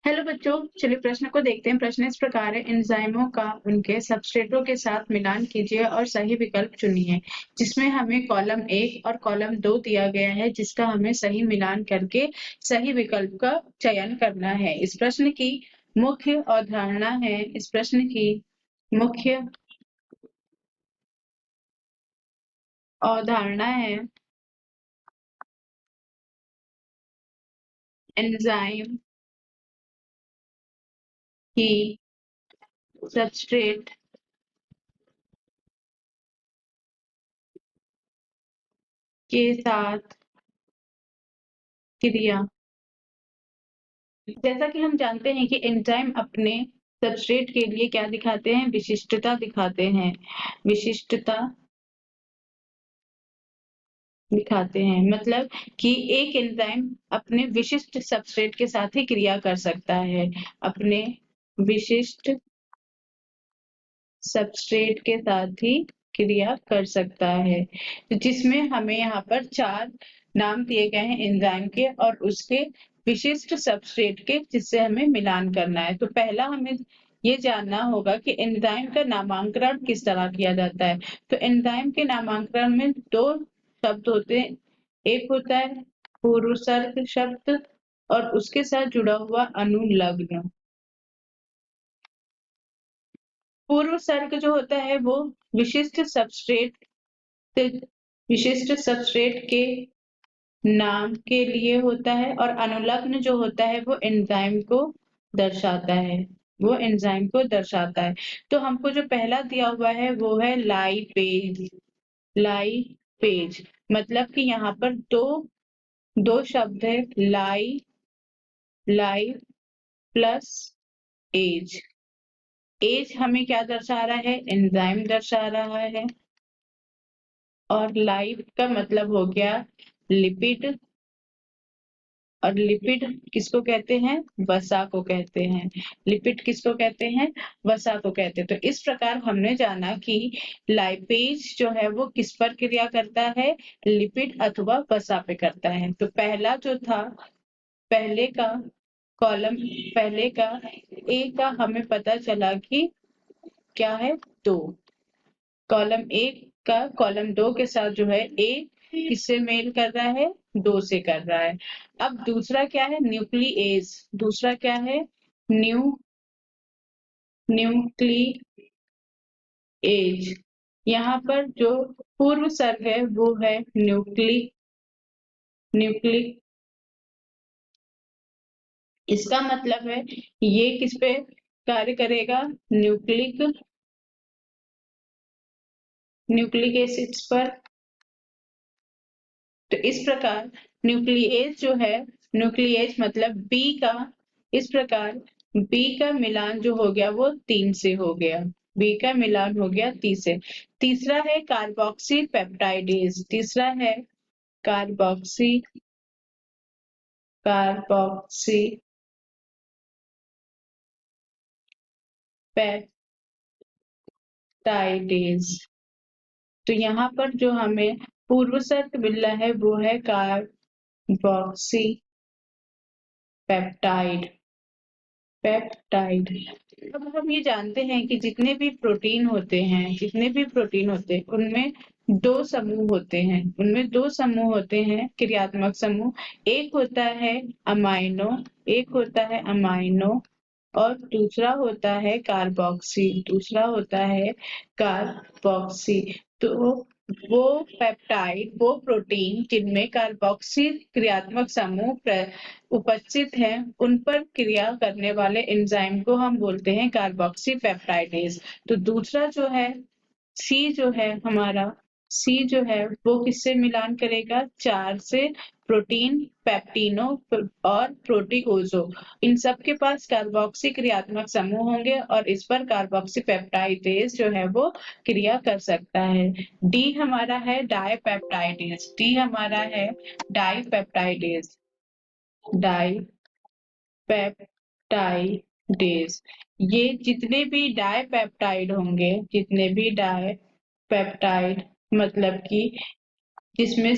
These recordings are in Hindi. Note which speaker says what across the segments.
Speaker 1: हेलो बच्चों, चलिए प्रश्न को देखते हैं। प्रश्न इस प्रकार है, एंजाइमों का उनके सबस्ट्रेटों के साथ मिलान कीजिए और सही विकल्प चुनिए। जिसमें हमें कॉलम 1 और कॉलम 2 दिया गया है, जिसका हमें सही मिलान करके सही विकल्प का चयन करना है। इस प्रश्न की मुख्य अवधारणा है इस प्रश्न की मुख्य अवधारणा है एंजाइम की सबस्ट्रेट के साथ क्रिया। जैसा कि हम जानते हैं कि एंजाइम अपने सबस्ट्रेट के लिए क्या दिखाते हैं, विशिष्टता दिखाते हैं। विशिष्टता दिखाते हैं मतलब कि एक एंजाइम अपने विशिष्ट सबस्ट्रेट के साथ ही क्रिया कर सकता है, अपने विशिष्ट सबस्ट्रेट के साथ ही क्रिया कर सकता है। तो जिसमें हमें यहाँ पर 4 नाम दिए गए हैं एंजाइम के और उसके विशिष्ट सबस्ट्रेट के, जिससे हमें मिलान करना है। तो पहला हमें ये जानना होगा कि एंजाइम का नामांकन किस तरह किया जाता है। तो एंजाइम के नामांकन में 2 शब्द होते हैं। एक होता है पूर्वसर्ग शब्द और उसके साथ जुड़ा हुआ अनुलग्न। पूर्वसर्ग जो होता है वो विशिष्ट सबस्ट्रेट विशिष्ट सबस्ट्रेट के नाम के लिए होता है और अनुलग्न जो होता है वो एंजाइम को दर्शाता है। वो एंजाइम को दर्शाता है। तो हमको जो पहला दिया हुआ है वो है लाइपेज। लाइपेज मतलब कि यहाँ पर दो शब्द है, लाई प्लस एज। एज हमें क्या दर्शा रहा है, एंजाइम दर्शा रहा है। और लाइफ का मतलब हो गया लिपिड, और लिपिड किसको कहते हैं, वसा को कहते हैं। लिपिड किसको कहते हैं, वसा को कहते हैं। तो इस प्रकार हमने जाना कि लाइपेज जो है वो किस पर क्रिया करता है, लिपिड अथवा वसा पे करता है। तो पहला जो था, पहले का कॉलम, पहले का ए का हमें पता चला कि क्या है, 2। कॉलम 1 का कॉलम 2 के साथ जो है ए किससे मेल कर रहा है, 2 से कर रहा है। अब दूसरा क्या है, न्यूक्लिएज। दूसरा क्या है, न्यूक्लिएज। यहाँ पर जो पूर्व सर्ग है वो है न्यूक्लिक। इसका मतलब है ये किस पे कार्य करेगा, न्यूक्लिक एसिड्स पर। तो इस प्रकार न्यूक्लिएज जो है, न्यूक्लिएज मतलब बी का, इस प्रकार बी का मिलान जो हो गया वो 3 से हो गया। बी का मिलान हो गया 3 से। तीसरा है कार्बोक्सी पेप्टाइडेज। तीसरा है कार्बोक्सी कार्बोक्सी पेप्टाइडेज। तो यहाँ पर जो हमें पूर्व शर्त मिल रहा है वो है कार्बोक्सी पेप्टाइड। अब हम ये जानते हैं कि जितने भी प्रोटीन होते हैं उनमें 2 समूह होते हैं। उनमें 2 समूह होते हैं, क्रियात्मक समूह। एक होता है अमाइनो और दूसरा होता है कार्बोक्सी। तो वो प्रोटीन जिनमें कार्बोक्सी क्रियात्मक समूह उपस्थित है, उन पर क्रिया करने वाले एंजाइम को हम बोलते हैं कार्बोक्सी पेप्टाइडेज। तो दूसरा जो है सी, जो है हमारा सी जो है वो किससे मिलान करेगा, 4 से, प्रोटीन, पेप्टिनो और प्रोटीओजो। इन सब के पास कार्बोक्सी क्रियात्मक समूह होंगे और इस पर कार्बोक्सी पेप्टाइडेज जो है वो क्रिया कर सकता है। डी हमारा है डाईपेप्टाइडेज। डी हमारा है डाईपेप्टाइडेज। डाईपेप्टाइडेज। ये जितने भी डाईपेप्टाइड होंगे, जितने भी डाईपेप्टाइड मतलब कि जिसमें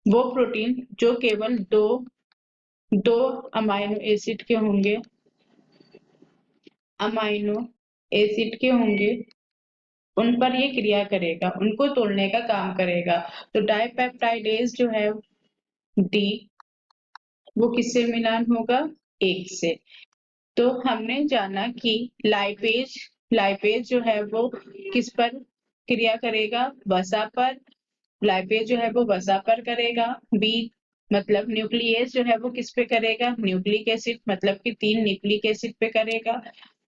Speaker 1: वो प्रोटीन जो केवल दो अमाइनो एसिड के होंगे, अमाइनो एसिड के होंगे, उन पर ये क्रिया करेगा, उनको तोड़ने का काम करेगा। तो डाइपेप्टाइडेज जो है डी, वो किससे मिलान होगा? एक से। तो हमने जाना कि लाइपेज लाइपेज जो है वो किस पर क्रिया करेगा? वसा पर। लाइपेज जो है वो वसा पर करेगा। बी मतलब न्यूक्लियस जो है वो किस पे करेगा? न्यूक्लिक एसिड मतलब कि 3 न्यूक्लिक एसिड पे करेगा।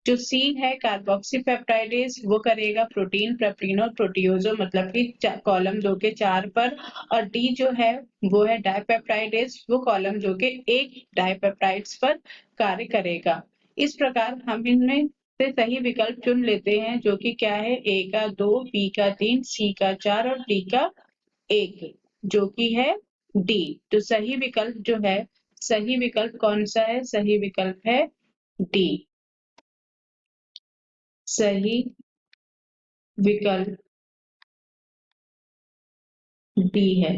Speaker 1: जो सी है कार्बोक्सी पेप्टाइडेज, वो करेगा प्रोटीन, पेप्टीन और प्रोटियोजो मतलब कि कॉलम 2 के 4 पर। और डी जो है वो है डाइपेप्टाइडेज, वो कॉलम 2 के 1 डाइपेप्टाइड्स पर कार्य करेगा। इस प्रकार हम इनमें से सही विकल्प चुन लेते हैं, जो कि क्या है? ए का 2, बी का 3, सी का 4 और डी का 1, जो कि है डी। तो सही विकल्प जो है, सही विकल्प कौन सा है? सही विकल्प है डी। सही विकल्प डी है।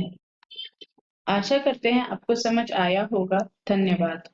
Speaker 1: आशा करते हैं आपको समझ आया होगा। धन्यवाद।